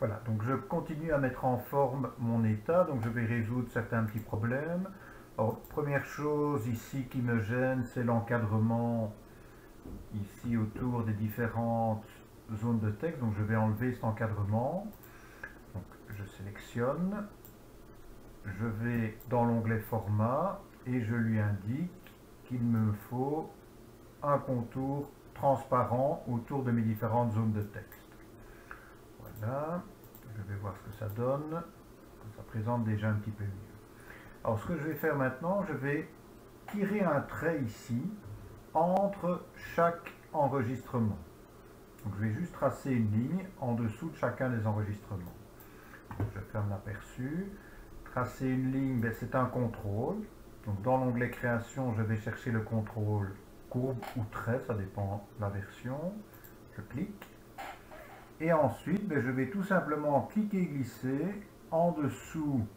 Voilà, donc je continue à mettre en forme mon état, donc je vais résoudre certains petits problèmes. Alors, première chose ici qui me gêne, c'est l'encadrement ici autour des différentes zones de texte, donc je vais enlever cet encadrement. Donc je sélectionne, je vais dans l'onglet format et je lui indique qu'il me faut un contour transparent autour de mes différentes zones de texte. Voilà, je vais voir ce que ça donne. Ça présente déjà un petit peu mieux. Alors ce que je vais faire maintenant, je vais tirer un trait ici entre chaque enregistrement. Donc je vais juste tracer une ligne en dessous de chacun des enregistrements. Donc, je ferme l'aperçu. Tracer une ligne, ben, c'est un contrôle. Donc dans l'onglet création, je vais chercher le contrôle courbe ou trait, ça dépend de la version. Je clique. Et ensuite, ben, je vais tout simplement cliquer et glisser en dessous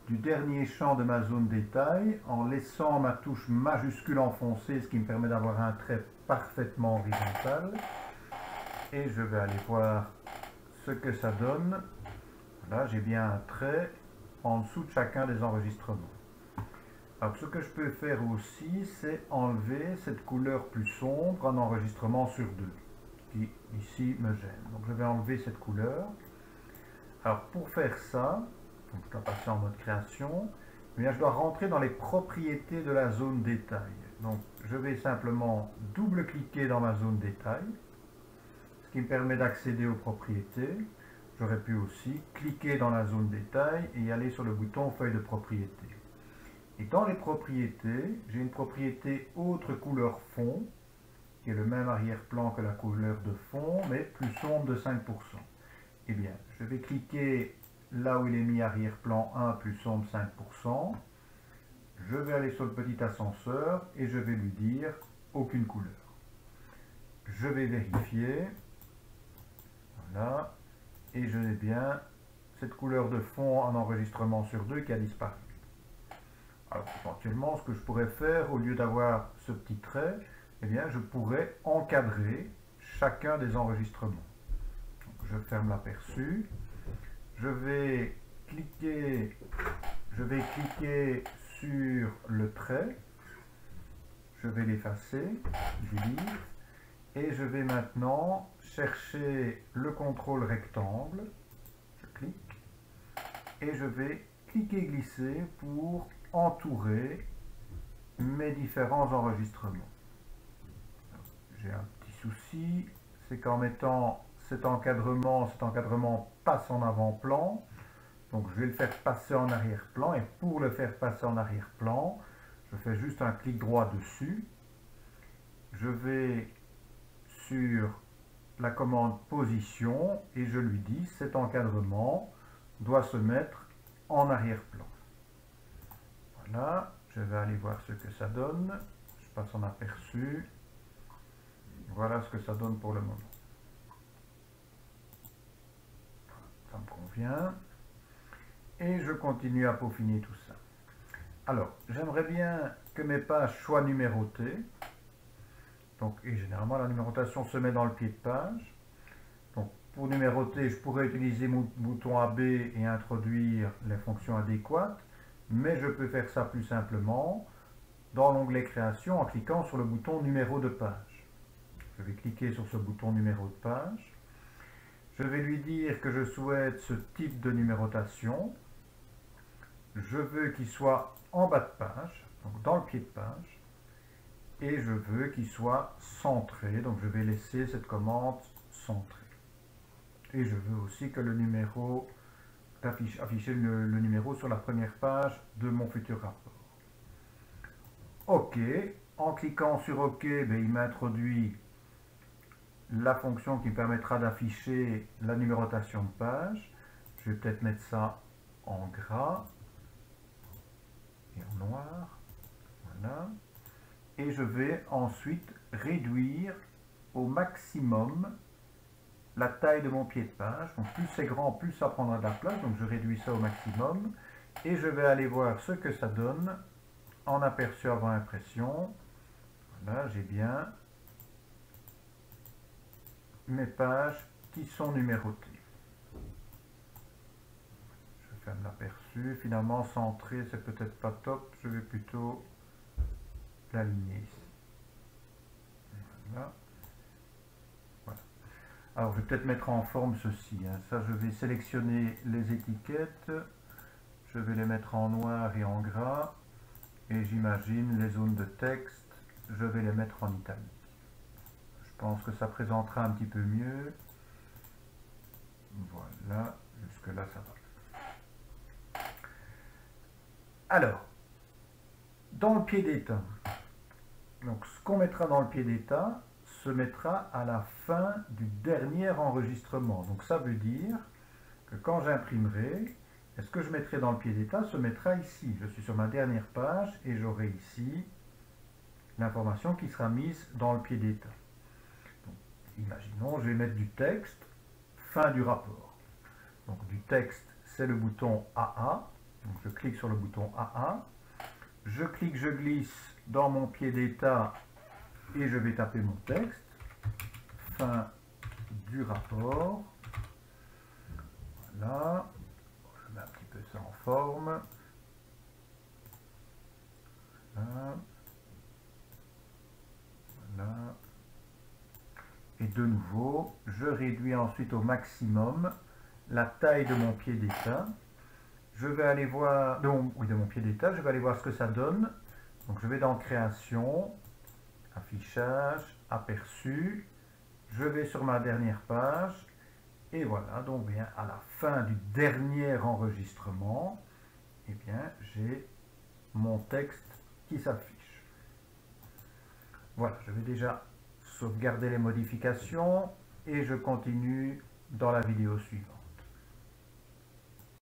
du dernier champ de ma zone détail en laissant ma touche majuscule enfoncée, ce qui me permet d'avoir un trait parfaitement horizontal. Et je vais aller voir ce que ça donne. Là, j'ai bien un trait en dessous de chacun des enregistrements. Alors, ce que je peux faire aussi, c'est enlever cette couleur plus sombre en enregistrement sur deux, qui ici me gêne. Donc, je vais enlever cette couleur. Alors, pour faire ça, donc je dois passer en mode création, eh bien, je dois rentrer dans les propriétés de la zone détail. Donc, je vais simplement double-cliquer dans ma zone détail, ce qui me permet d'accéder aux propriétés. J'aurais pu aussi cliquer dans la zone détail et aller sur le bouton feuille de propriété. Et dans les propriétés, j'ai une propriété autre couleur fond, qui est le même arrière-plan que la couleur de fond, mais plus sombre de 5%. Eh bien, je vais cliquer là où il est mis arrière-plan 1 plus sombre 5%. Je vais aller sur le petit ascenseur et je vais lui dire aucune couleur. Je vais vérifier. Voilà. Et je n'ai bien cette couleur de fond en enregistrement sur deux qui a disparu. Alors, éventuellement, ce que je pourrais faire, au lieu d'avoir ce petit trait, eh bien, je pourrais encadrer chacun des enregistrements. Donc, je ferme l'aperçu. Je vais cliquer sur le trait. Je vais l'effacer, delete. Et je vais maintenant chercher le contrôle rectangle. Je clique. Et je vais cliquer et glisser pour entourer mes différents enregistrements. J'ai un petit souci, c'est qu'en mettant cet encadrement passe en avant-plan. Donc je vais le faire passer en arrière-plan. Et pour le faire passer en arrière-plan, je fais juste un clic droit dessus. Je vais sur la commande position et je lui dis cet encadrement doit se mettre en arrière-plan. Voilà, je vais aller voir ce que ça donne. Je passe en aperçu. Voilà ce que ça donne pour le moment. Ça me convient. Et je continue à peaufiner tout ça. Alors, j'aimerais bien que mes pages soient numérotées. Donc, et généralement, la numérotation se met dans le pied de page. Donc, pour numéroter, je pourrais utiliser mon bouton AB et introduire les fonctions adéquates. Mais je peux faire ça plus simplement dans l'onglet création en cliquant sur le bouton numéro de page. Je vais cliquer sur ce bouton numéro de page. Je vais lui dire que je souhaite ce type de numérotation. Je veux qu'il soit en bas de page, donc dans le pied de page. Et je veux qu'il soit centré, donc je vais laisser cette commande centrée. Et je veux aussi que le numéro afficher le numéro sur la première page de mon futur rapport. OK. En cliquant sur OK, ben, il m'introduit la fonction qui me permettra d'afficher la numérotation de page. Je vais peut-être mettre ça en gras et en noir. Voilà. Et je vais ensuite réduire au maximum la taille de mon pied de page. Donc plus c'est grand, plus ça prendra de la place. Donc je réduis ça au maximum. Et je vais aller voir ce que ça donne en aperçu avant impression. Voilà, j'ai bien mes pages qui sont numérotées. j'aime l'aperçu. Finalement, centré, c'est peut-être pas top. Je vais plutôt l'aligner ici. Voilà. Voilà. Alors, je vais peut-être mettre en forme ceci. Hein. Ça, je vais sélectionner les étiquettes. Je vais les mettre en noir et en gras. Et j'imagine les zones de texte, je vais les mettre en italique. Je pense que ça présentera un petit peu mieux. Voilà, jusque-là, ça va. Alors, dans le pied d'état, donc ce qu'on mettra dans le pied d'état se mettra à la fin du dernier enregistrement. Donc ça veut dire que quand j'imprimerai, ce que je mettrai dans le pied d'état se mettra ici. Je suis sur ma dernière page et j'aurai ici l'information qui sera mise dans le pied d'état. Imaginons, je vais mettre du texte, fin du rapport. Donc du texte, c'est le bouton AA. Donc je clique sur le bouton AA. Je clique, je glisse dans mon pied d'état et je vais taper mon texte. Fin du rapport. Voilà. Je mets un petit peu ça en forme. Voilà. Voilà. Et de nouveau, je réduis ensuite au maximum la taille de mon pied d'état. Je vais aller voir, de mon pied d'état, je vais aller voir ce que ça donne. Donc je vais dans Création, Affichage, Aperçu. Je vais sur ma dernière page. Et voilà, donc bien à la fin du dernier enregistrement, eh bien j'ai mon texte qui s'affiche. Voilà, je vais déjà sauvegarder les modifications et je continue dans la vidéo suivante.